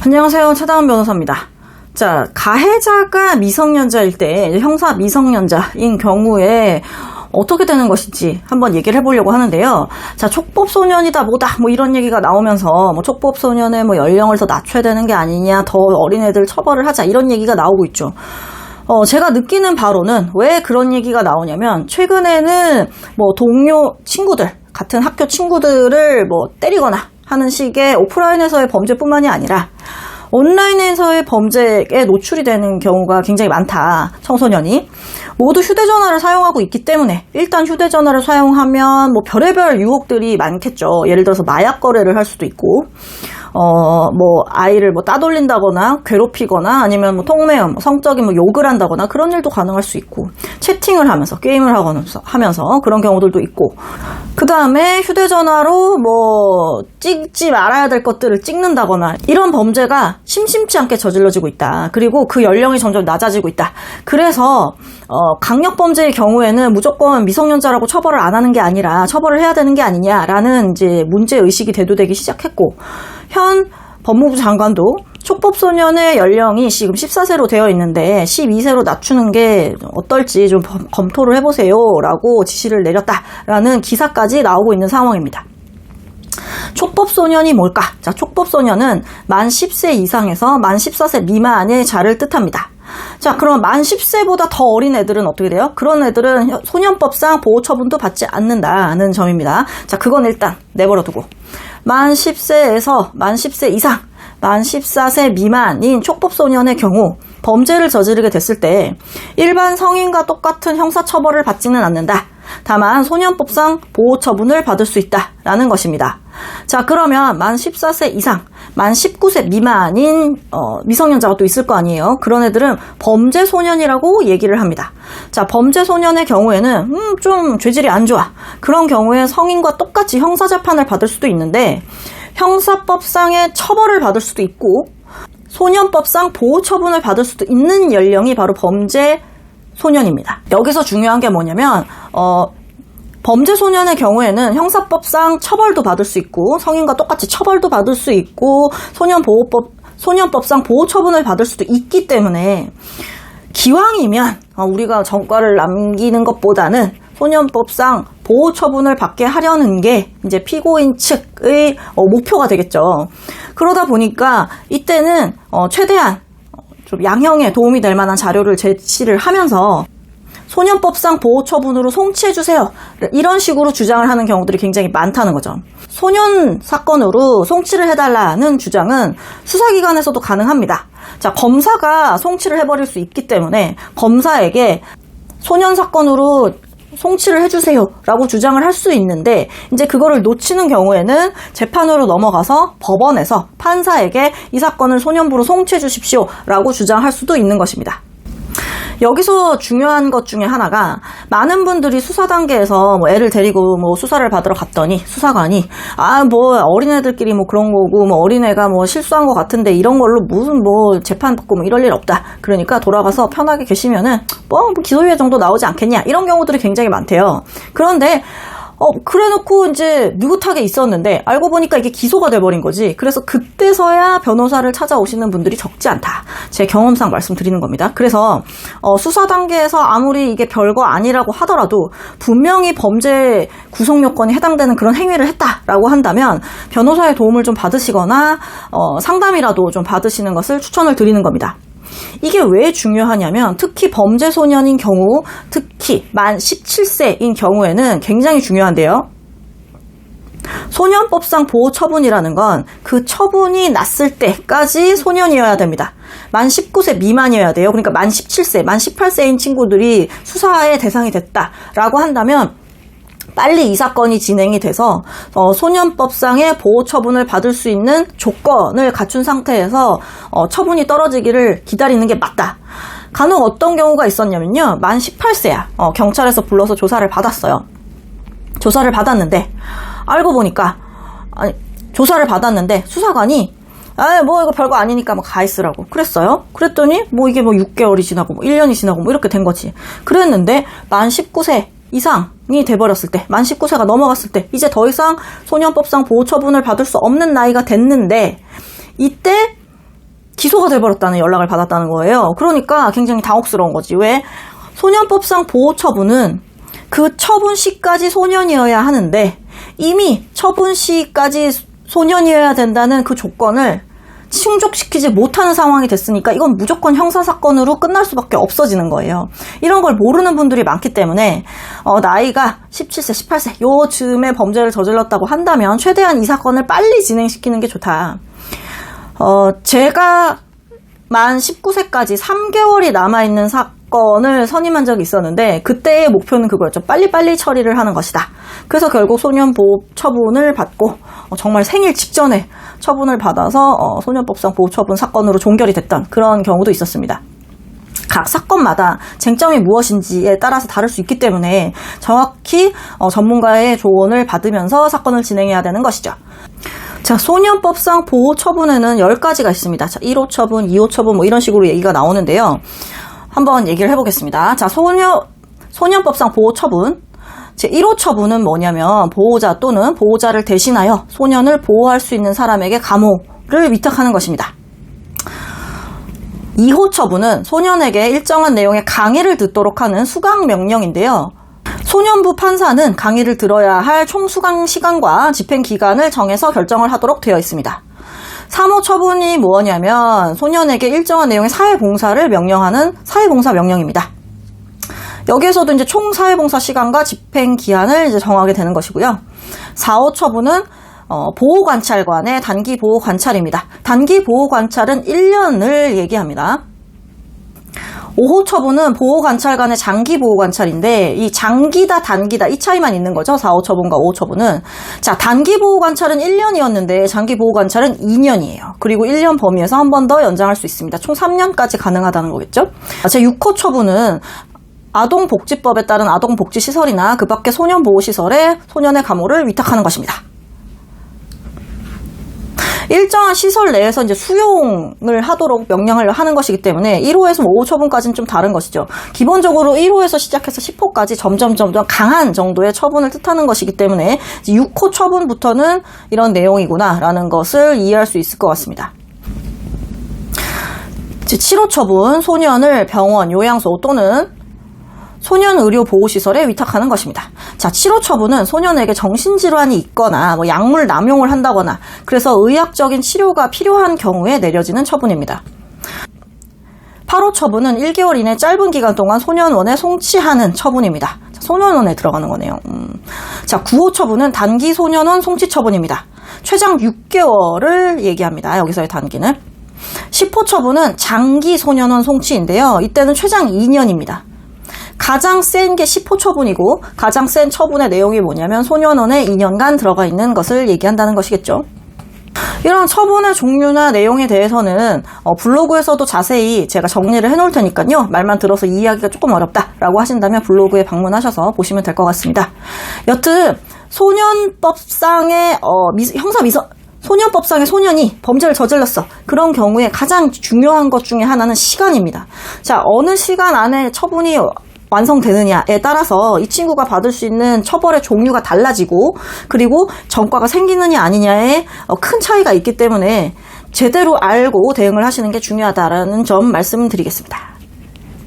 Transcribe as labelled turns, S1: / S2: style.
S1: 안녕하세요. 최다은 변호사입니다. 자, 가해자가 미성년자일 때 형사 미성년자인 경우에 어떻게 되는 것인지 한번 얘기를 해보려고 하는데요. 자, 촉법소년이다 뭐다 뭐 이런 얘기가 나오면서 뭐 촉법소년의 뭐 연령을 더 낮춰야 되는 게 아니냐, 더 어린애들 처벌을 하자 이런 얘기가 나오고 있죠. 제가 느끼는 바로는 왜 그런 얘기가 나오냐면, 최근에는 뭐 동료 친구들, 같은 학교 친구들을 뭐 때리거나 하는 식의 오프라인에서의 범죄뿐만이 아니라 온라인에서의 범죄에 노출이 되는 경우가 굉장히 많다. 청소년이 모두 휴대전화를 사용하고 있기 때문에, 일단 휴대전화를 사용하면 뭐 별의별 유혹들이 많겠죠. 예를 들어서 마약 거래를 할 수도 있고, 뭐 아이를 뭐 따돌린다거나 괴롭히거나 아니면 뭐 통매음, 성적인 뭐 욕을 한다거나 그런 일도 가능할 수 있고, 채팅을 하면서 게임을 하면서 그런 경우들도 있고, 그 다음에 휴대전화로 뭐 찍지 말아야 될 것들을 찍는다거나 이런 범죄가 심심치 않게 저질러지고 있다. 그리고 그 연령이 점점 낮아지고 있다. 그래서 강력범죄의 경우에는 무조건 미성년자라고 처벌을 안 하는 게 아니라 처벌을 해야 되는 게 아니냐라는 이제 문제의식이 대두되기 시작했고, 현 법무부 장관도 촉법소년의 연령이 지금 14세로 되어 있는데 12세로 낮추는 게 어떨지 좀 검토를 해보세요 라고 지시를 내렸다라는 기사까지 나오고 있는 상황입니다. 촉법소년이 뭘까? 자, 촉법소년은 만 10세 이상에서 만 14세 미만의 자를 뜻합니다. 자, 그럼 만 10세보다 더 어린 애들은 어떻게 돼요? 그런 애들은 소년법상 보호처분도 받지 않는다는 점입니다. 자, 그건 일단 내버려두고, 만 10세에서 만 10세 이상, 만 14세 미만인 촉법소년의 경우 범죄를 저지르게 됐을 때 일반 성인과 똑같은 형사처벌을 받지는 않는다. 다만 소년법상 보호처분을 받을 수 있다라는 것입니다. 자, 그러면 만 14세 이상, 만 19세 미만인 미성년자가 또 있을 거 아니에요. 그런 애들은 범죄소년이라고 얘기를 합니다. 자, 범죄소년의 경우에는 좀 죄질이 안 좋아. 그런 경우에 성인과 똑같이 형사재판을 받을 수도 있는데, 형사법상의 처벌을 받을 수도 있고 소년법상 보호처분을 받을 수도 있는 연령이 바로 범죄소년입니다. 여기서 중요한 게 뭐냐면, 범죄소년의 경우에는 형사법상 처벌도 받을 수 있고 성인과 똑같이 처벌도 받을 수 있고 소년법상 보호처분을 받을 수도 있기 때문에, 기왕이면 우리가 전과를 남기는 것보다는 소년법상 보호처분을 받게 하려는 게 이제 피고인 측의 목표가 되겠죠. 그러다 보니까 이때는 최대한 좀 양형에 도움이 될 만한 자료를 제시를 하면서 소년법상 보호처분으로 송치해주세요, 이런 식으로 주장을 하는 경우들이 굉장히 많다는 거죠. 소년 사건으로 송치를 해달라는 주장은 수사기관에서도 가능합니다. 자, 검사가 송치를 해버릴 수 있기 때문에 검사에게 소년 사건으로 송치를 해주세요 라고 주장을 할 수 있는데, 이제 그거를 놓치는 경우에는 재판으로 넘어가서 법원에서 판사에게 이 사건을 소년부로 송치해 주십시오 라고 주장할 수도 있는 것입니다. 여기서 중요한 것 중에 하나가, 많은 분들이 수사 단계에서 뭐 애를 데리고 뭐 수사를 받으러 갔더니 수사관이 뭐 어린애들끼리 뭐 그런 거고, 뭐 어린애가 뭐 실수한 것 같은데 이런 걸로 무슨 뭐 재판 받고 뭐 이럴 일 없다. 그러니까 돌아가서 편하게 계시면은 뭐 기소유예 정도 나오지 않겠냐, 이런 경우들이 굉장히 많대요. 그런데 그래놓고 이제 느긋하게 있었는데 알고 보니까 이게 기소가 돼버린 거지. 그래서 그때서야 변호사를 찾아오시는 분들이 적지 않다. 제 경험상 말씀드리는 겁니다. 그래서 수사 단계에서 아무리 이게 별거 아니라고 하더라도 분명히 범죄 구성 요건이 해당되는 그런 행위를 했다라고 한다면 변호사의 도움을 좀 받으시거나 상담이라도 좀 받으시는 것을 추천을 드리는 겁니다. 이게 왜 중요하냐면, 특히 범죄소년인 경우, 특히 만 17세인 경우에는 굉장히 중요한데요. 소년법상 보호처분이라는 건 그 처분이 났을 때까지 소년이어야 됩니다. 만 19세 미만이어야 돼요. 그러니까 만 17세, 만 18세인 친구들이 수사의 대상이 됐다라고 한다면 빨리 이 사건이 진행이 돼서 소년법상의 보호처분을 받을 수 있는 조건을 갖춘 상태에서 처분이 떨어지기를 기다리는 게 맞다. 간혹 어떤 경우가 있었냐면요, 만 18세야. 경찰에서 불러서 조사를 받았어요. 조사를 받았는데 알고 보니까 조사를 받았는데 수사관이 뭐 이거 별거 아니니까 뭐 가 있으라고 그랬어요. 그랬더니 뭐 이게 뭐 6개월이 지나고 뭐 1년이 지나고 뭐 이렇게 된 거지. 그랬는데 만 19세 이상이 돼버렸을 때, 만 19세가 넘어갔을 때 이제 더 이상 소년법상 보호처분을 받을 수 없는 나이가 됐는데, 이때 기소가 돼버렸다는 연락을 받았다는 거예요. 그러니까 굉장히 당혹스러운 거지. 왜? 소년법상 보호처분은 그 처분 시까지 소년이어야 하는데 이미 처분 시까지 소년이어야 된다는 그 조건을 충족시키지 못하는 상황이 됐으니까 이건 무조건 형사사건으로 끝날 수밖에 없어지는 거예요. 이런 걸 모르는 분들이 많기 때문에 나이가 17세, 18세 요쯤에 범죄를 저질렀다고 한다면 최대한 이 사건을 빨리 진행시키는 게 좋다. 제가 만 19세까지 3개월이 남아있는 사건을 선임한 적이 있었는데 그때의 목표는 그거였죠. 빨리빨리 처리를 하는 것이다. 그래서 결국 소년보호 처분을 받고 정말 생일 직전에 처분을 받아서 소년법상 보호처분 사건으로 종결이 됐던 그런 경우도 있었습니다. 각 사건마다 쟁점이 무엇인지에 따라서 다를 수 있기 때문에 정확히 전문가의 조언을 받으면서 사건을 진행해야 되는 것이죠. 자, 소년법상 보호 처분에는 10가지가 있습니다. 자, 1호 처분, 2호 처분 뭐 이런 식으로 얘기가 나오는데요. 한번 얘기를 해보겠습니다. 자, 소년법상 보호 처분. 제 1호 처분은 뭐냐면 보호자 또는 보호자를 대신하여 소년을 보호할 수 있는 사람에게 감호를 위탁하는 것입니다. 2호 처분은 소년에게 일정한 내용의 강의를 듣도록 하는 수강 명령인데요. 소년부 판사는 강의를 들어야 할 총 수강 시간과 집행 기간을 정해서 결정을 하도록 되어 있습니다. 3호 처분이 뭐냐면 소년에게 일정한 내용의 사회봉사를 명령하는 사회봉사 명령입니다. 여기에서도 이제 총 사회봉사 시간과 집행 기한을 이제 정하게 되는 것이고요. 4호 처분은 보호관찰관의 단기 보호관찰입니다. 단기 보호관찰은 1년을 얘기합니다. 5호 처분은 보호관찰관의 장기 보호관찰인데 이 장기다 단기다 이 차이만 있는 거죠. 4호 처분과 5호 처분은. 자, 단기 보호관찰은 1년이었는데 장기 보호관찰은 2년이에요. 그리고 1년 범위에서 한 번 더 연장할 수 있습니다. 총 3년까지 가능하다는 거겠죠. 제 6호 처분은 아동복지법에 따른 아동복지시설이나 그 밖의 소년보호시설에 소년의 감호를 위탁하는 것입니다. 일정한 시설 내에서 이제 수용을 하도록 명령을 하는 것이기 때문에 1호에서 5호 처분까지는 좀 다른 것이죠. 기본적으로 1호에서 시작해서 10호까지 점점 강한 정도의 처분을 뜻하는 것이기 때문에 6호 처분부터는 이런 내용이구나 라는 것을 이해할 수 있을 것 같습니다. 7호 처분, 소년을 병원, 요양소 또는 소년의료보호시설에 위탁하는 것입니다. 자, 7호 처분은 소년에게 정신질환이 있거나 약물 남용을 한다거나 그래서 의학적인 치료가 필요한 경우에 내려지는 처분입니다. 8호 처분은 1개월 이내 짧은 기간 동안 소년원에 송치하는 처분입니다. 자, 소년원에 들어가는 거네요. 자, 9호 처분은 단기 소년원 송치 처분입니다. 최장 6개월을 얘기합니다. 여기서의 단기는. 10호 처분은 장기 소년원 송치인데요. 이때는 최장 2년입니다. 가장 센 게 10호 처분이고 가장 센 처분의 내용이 뭐냐면 소년원에 2년간 들어가 있는 것을 얘기한다는 것이겠죠. 이런 처분의 종류나 내용에 대해서는 블로그에서도 자세히 제가 정리를 해놓을 테니까요. 말만 들어서 이해하기가 조금 어렵다라고 하신다면 블로그에 방문하셔서 보시면 될 것 같습니다. 여튼 소년법상의 소년법상의 소년이 범죄를 저질렀어. 그런 경우에 가장 중요한 것 중에 하나는 시간입니다. 자, 어느 시간 안에 처분이 완성되느냐에 따라서 이 친구가 받을 수 있는 처벌의 종류가 달라지고 그리고 전과가 생기느냐 아니냐에 큰 차이가 있기 때문에 제대로 알고 대응을 하시는 게 중요하다라는 점 말씀드리겠습니다.